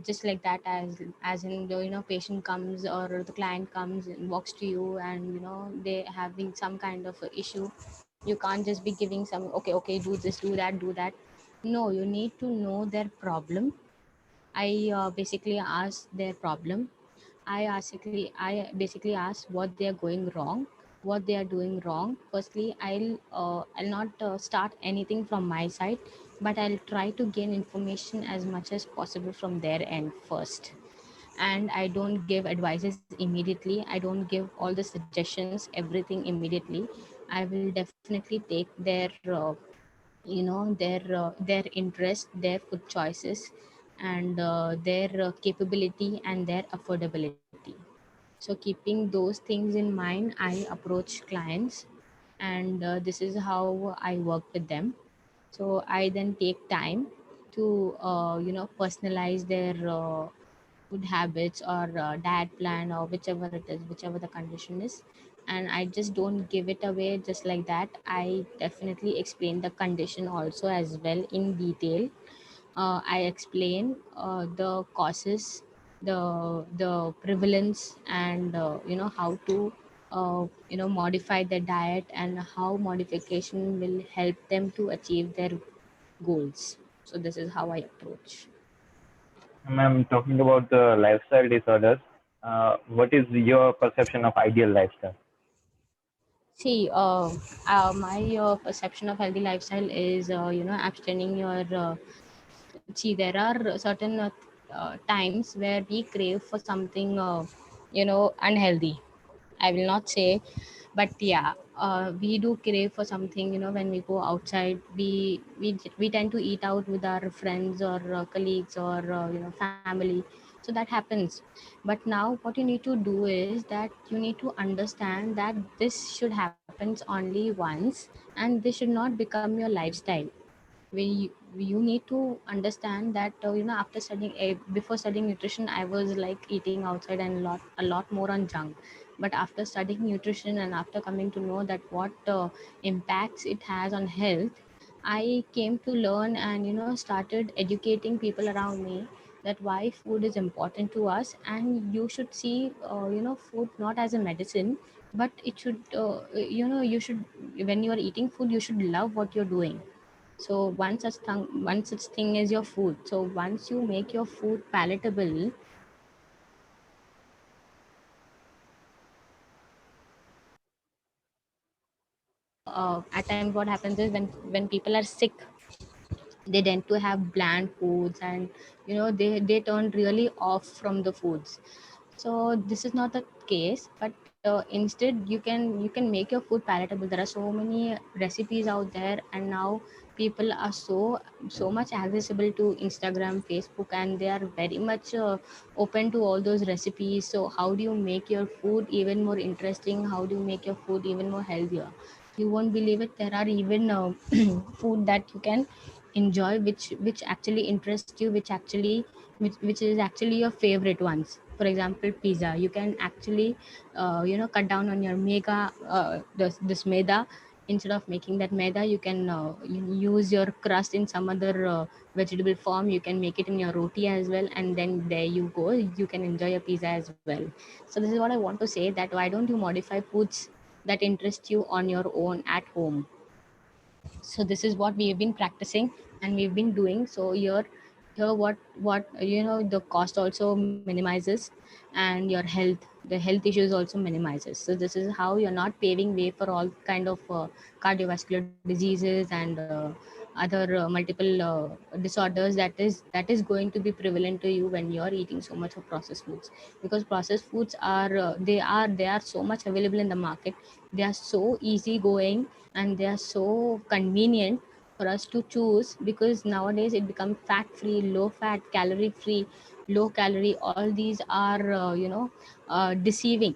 Speaker 2: just like that, as in the patient comes or the client comes and walks to you, and they having some kind of a issue. You can't just be giving some okay, do this, do that, do that. No, you need to know their problem. I basically ask their problem. I basically ask what they are going wrong, what they are doing wrong. Firstly, I'll not start anything from my side, but I'll try to gain information as much as possible from their end first. And I don't give advices immediately. I don't give all the suggestions, everything immediately. I will definitely take their interest, their food choices, and their capability and their affordability. So keeping those things in mind, I approach clients, and this is how I work with them. So I then take time to personalize their food habits or diet plan, or whichever it is, whichever the condition is. And I just don't give it away just like that. I definitely explain the condition also as well in detail. I explain the causes, the prevalence, and how to modify the diet, and how modification will help them to achieve their goals. So this is how I approach.
Speaker 1: Ma'am, talking about the lifestyle disorders, what is your perception of ideal lifestyle?
Speaker 2: See, my perception of healthy lifestyle is, abstaining your. See, there are certain times where we crave for something, unhealthy. I will not say, but yeah, we do crave for something. When we go outside, we tend to eat out with our friends or colleagues or family. So that happens. But now, what you need to do is that you need to understand that this should happen only once, and this should not become your lifestyle. We you need to understand that after studying before studying nutrition, I was like eating outside and a lot more on junk. But after studying nutrition and after coming to know that what impacts it has on health, I came to learn and started educating people around me that why food is important to us, and you should see food not as a medicine, but it should you should, when you are eating food, you should love what you're doing. So one such thing is your food. So once you make your food palatable, at times what happens is when people are sick, they tend to have bland foods, and they turn really off from the foods. So this is not the case, but instead you can make your food palatable. There are so many recipes out there, and now people are so much accessible to Instagram, Facebook, and they are very much open to all those recipes. So how do you make your food even more interesting? How do you make your food even more healthier? You won't believe it, there are even food that you can enjoy, which actually interest you, which is actually your favorite ones. For example, pizza. You can actually cut down on your mega this maida. Instead of making that maida, you can use your crust in some other vegetable form. You can make it in your roti as well, and then there you go, you can enjoy your pizza as well. So this is what I want to say, that why don't you modify foods that interest you on your own at home. So this is what we've been practicing and we've been doing. So here what the cost also minimizes, and your health issues also minimizes. So this is how you're not paving way for all kind of cardiovascular diseases and other multiple disorders that is going to be prevalent to you when you're eating so much of processed foods. Because processed foods are they are so much available in the market. They are so easy going, and they are so convenient for us to choose, because nowadays it becomes fat free, low fat, calorie free, low calorie. All these are deceiving,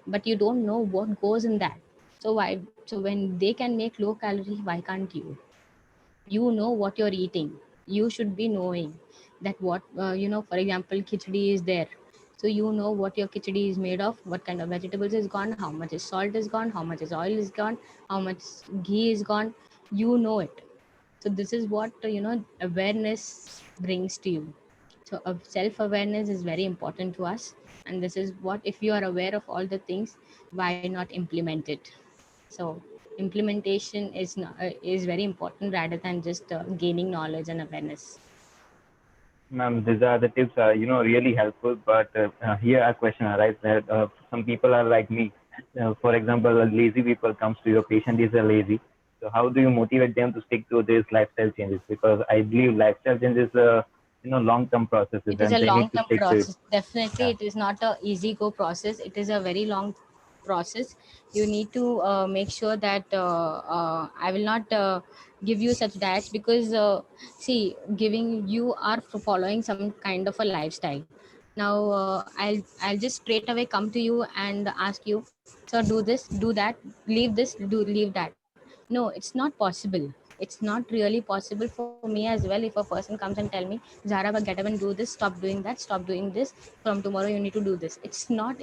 Speaker 2: but you don't know what goes in that. So when they can make low calorie, why can't you? You know what you're eating. You should be knowing that what for example, khichdi is there. So you know what your khichdi is made of, what kind of vegetables is gone, how much is salt is gone, how much is oil is gone, how much ghee is gone. You know it. So this is what awareness brings to you. So self awareness is very important to us, and this is what, if you are aware of all the things, why not implement it? So implementation is very important rather than just gaining knowledge and awareness.
Speaker 1: Ma'am, these are the tips are really helpful. But here a question arises that some people are like me. For example, lazy people comes to your patient is a lazy. So how do you motivate them to stick to these lifestyle changes? Because I believe lifestyle changes long-term processes
Speaker 2: It is
Speaker 1: and
Speaker 2: a
Speaker 1: they
Speaker 2: long
Speaker 1: need to
Speaker 2: term
Speaker 1: stick to it.
Speaker 2: process. Definitely,
Speaker 1: Yeah.
Speaker 2: it is not a easy go process. It is a very long process. You need to make sure that I will not give you such diets, because see, giving you are following some kind of a lifestyle. Now I'll just straight away come to you and ask you, sir, do this, do that, leave this, do leave that. No, it's not possible. It's not really possible for me as well. If a person comes and tell me, Zara, but get up and do this, stop doing that, stop doing this, from tomorrow you need to do this. It's not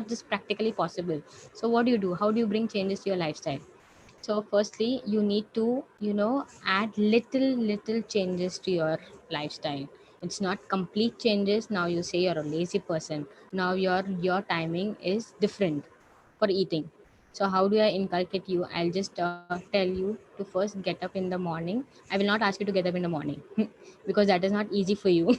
Speaker 2: just practically possible. So what do? How do you bring changes to your lifestyle? So firstly, you need to add little changes to your lifestyle. It's not complete changes. Now you say you're a lazy person, now your timing is different for eating. So how do I inculcate you? I'll just tell you to first get up in the morning. I will not ask you to get up in the morning because that is not easy for you.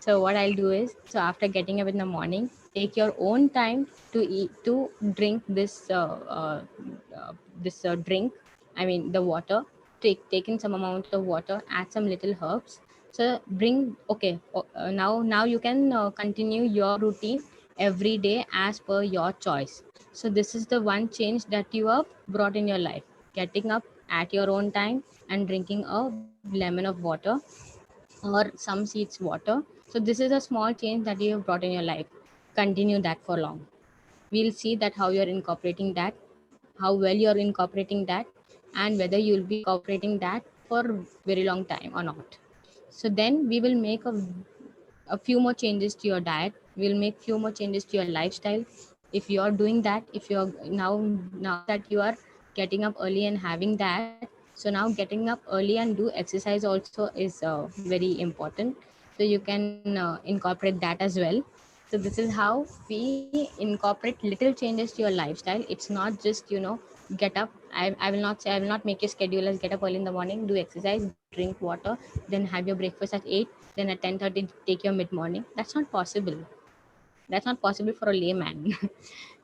Speaker 2: So what I'll do is, so after getting up in the morning, take your own time to eat, to drink this drink. I mean the water. Take in some amount of water, add some little herbs. So bring, okay. Now you can continue your routine every day as per your choice. So this is the one change that you have brought in your life: getting up at your own time and drinking a lemon of water or some seeds water. So this is a small change that you have brought in your life. Continue that for long. We'll see that how you're incorporating that, how well you're incorporating that, and whether you'll be incorporating that for very long time or not. So then we will make a few more changes to your diet. We'll make few more changes to your lifestyle. If you're doing that, if you're now that you are getting up early and having that, so now getting up early and do exercise also is very important. So you can incorporate that as well. So this is how we incorporate little changes to your lifestyle. It's not just, get up. I will not say, I will not make your schedule as get up early in the morning, do exercise, drink water, then have your breakfast at 8, then at 10:30 take your mid morning. That's not possible. That's not possible for a layman.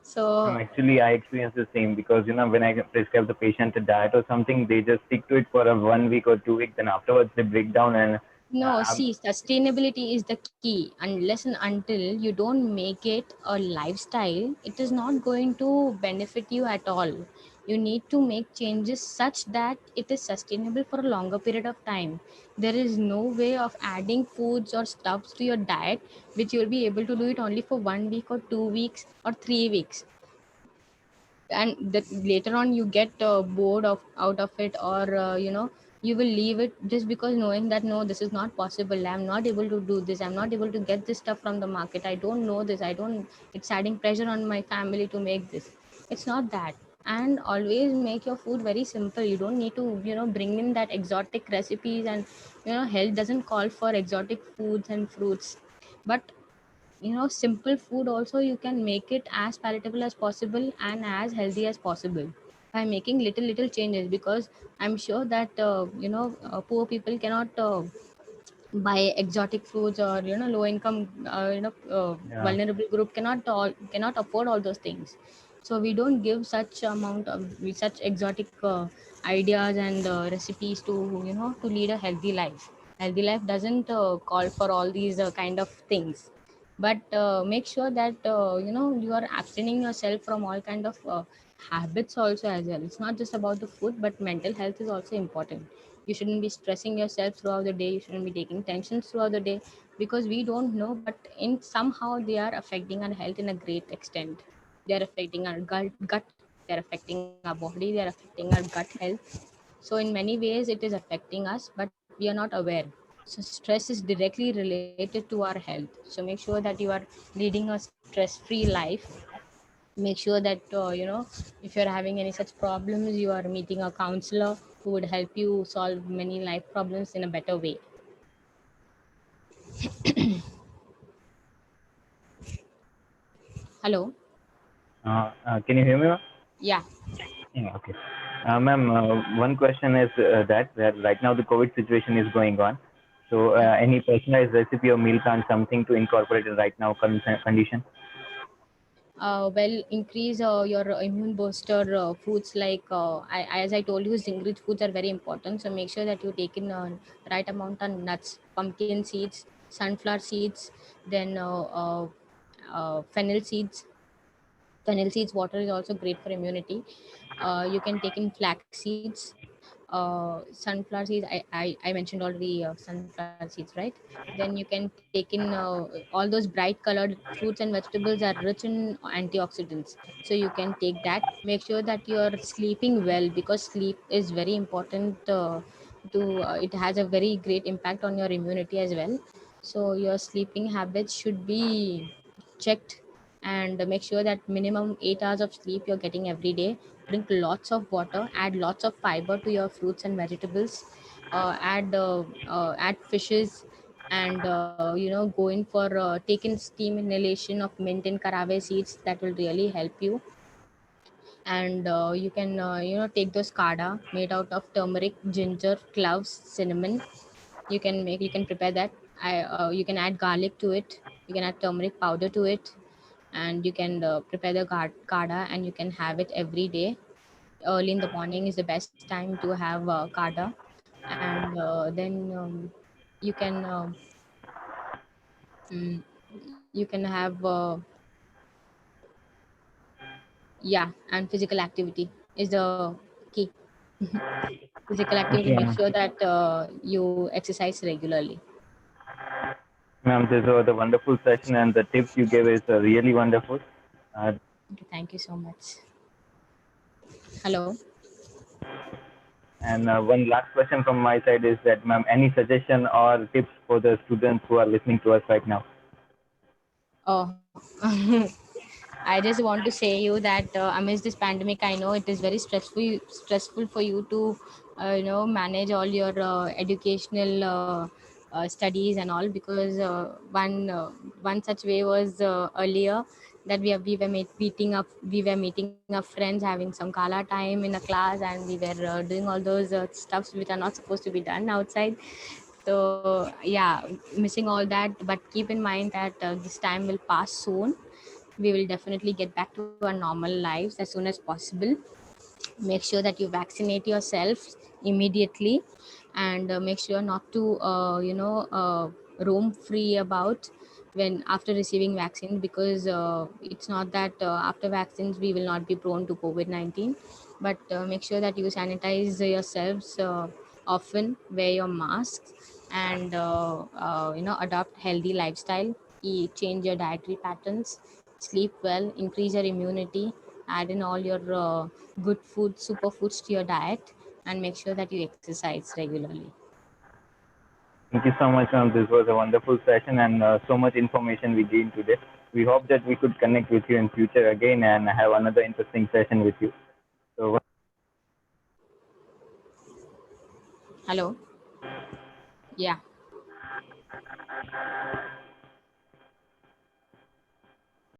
Speaker 2: So
Speaker 1: Actually, I experience the same because when I prescribe the patient a diet or something, they just stick to it for a 1 week or 2 weeks, then afterwards they break down and
Speaker 2: no,
Speaker 1: I'm
Speaker 2: see, sustainability is the key. Unless and until you don't make it a lifestyle, it is not going to benefit you at all. You need to make changes such that it is sustainable for a longer period of time. There is no way of adding foods or stuffs to your diet which you'll be able to do it only for 1 week or 2 weeks or 3 weeks, and that later on you get bored of out of it, or you will leave it just because knowing that no, this is not possible, I'm not able to do this, I'm not able to get this stuff from the market, I don't know this, I don't, it's adding pressure on my family to make this. It's not that. And always make your food very simple. You don't need to bring in that exotic recipes, and health doesn't call for exotic foods and fruits. But simple food also you can make it as palatable as possible and as healthy as possible by making little changes, because I'm sure that poor people cannot buy exotic foods, or low income
Speaker 1: yeah.
Speaker 2: vulnerable group cannot afford all those things. So we don't give such amount of such exotic ideas and recipes to to lead a healthy life. Healthy life doesn't call for all these kind of things. But make sure that you are abstaining yourself from all kind of habits also as well. It's not just about the food, but mental health is also important. You shouldn't be stressing yourself throughout the day, you shouldn't be taking tensions throughout the day, because we don't know, but in somehow they are affecting our health in a great extent. They are affecting our gut, they are affecting our body, they are affecting our gut health. So in many ways it is affecting us, but we are not aware. So stress is directly related to our health. So make sure that you are leading a stress free life. Make sure that if you're having any such problems, you are meeting a counselor who would help you solve many life problems in a better way. Hello.
Speaker 1: Can you hear me, ma'am?
Speaker 2: Yeah.
Speaker 1: Yeah, okay. Ma'am, one question is that right now the COVID situation is going on. So,
Speaker 2: Yeah.
Speaker 1: any personalized recipe or meal plan, something to incorporate in right now condition?
Speaker 2: Well, increase your immune booster foods like as I told you, zinc rich foods are very important. So make sure that you take in right amount of nuts, pumpkin seeds, sunflower seeds, then fennel seeds. Fennel seeds water is also great for immunity. You can take in flax seeds, sunflower seeds. I mentioned already sunflower seeds, right? Then you can take in all those bright colored fruits and vegetables are rich in antioxidants. So you can take that. Make sure that you're sleeping well, because sleep is very important. To It has a very great impact on your immunity as well. So your sleeping habits should be checked, and make sure that minimum 8 hours of sleep you're getting every day. Drink lots of water, add lots of fiber to your fruits and vegetables, add fishes, and go in for take in steam inhalation of mint and caraway seeds. That will really help you. And you can take those kada made out of turmeric, ginger, cloves, cinnamon. You can prepare that. You can add garlic to it. You can add turmeric powder to it, and you can prepare the kada, and you can have it every day. Early in the morning is the best time to have kada, and then you can mm, you can have yeah, and physical activity is the key. Physical activity,
Speaker 1: Okay,
Speaker 2: make sure that you exercise regularly.
Speaker 1: ma'am, this was a wonderful session, and the tips you gave is really wonderful. Uh,
Speaker 2: Okay, thank you so much. Hello.
Speaker 1: and one last question from my side is that, ma'am, any suggestion or tips for the students who are listening to us right now?
Speaker 2: Oh, I just want to say you that amidst this pandemic, I know it is very stressful for you to, manage all your educational studies and all, because one such way was earlier that we were meeting up friends, having some kala time in a class, and we were doing all those stuffs which are not supposed to be done outside. So yeah, missing all that, but keep in mind that this time will pass soon. We will definitely get back to our normal lives as soon as possible. Make sure that you vaccinate yourself immediately, and make sure not to roam free about when after receiving vaccine, because it's not that after vaccines we will not be prone to covid-19, but make sure that you sanitize yourselves often, wear your masks, and adopt healthy lifestyle. Eat, change your dietary patterns, sleep well, increase your immunity, add in all your good food, superfoods to your diet, and make sure that you exercise regularly.
Speaker 1: Thank you so much, ma'am. This was a wonderful session and so much information we gained today. We hope that we could connect with you in future again and have another interesting session with you. So,
Speaker 2: Hello. Yeah.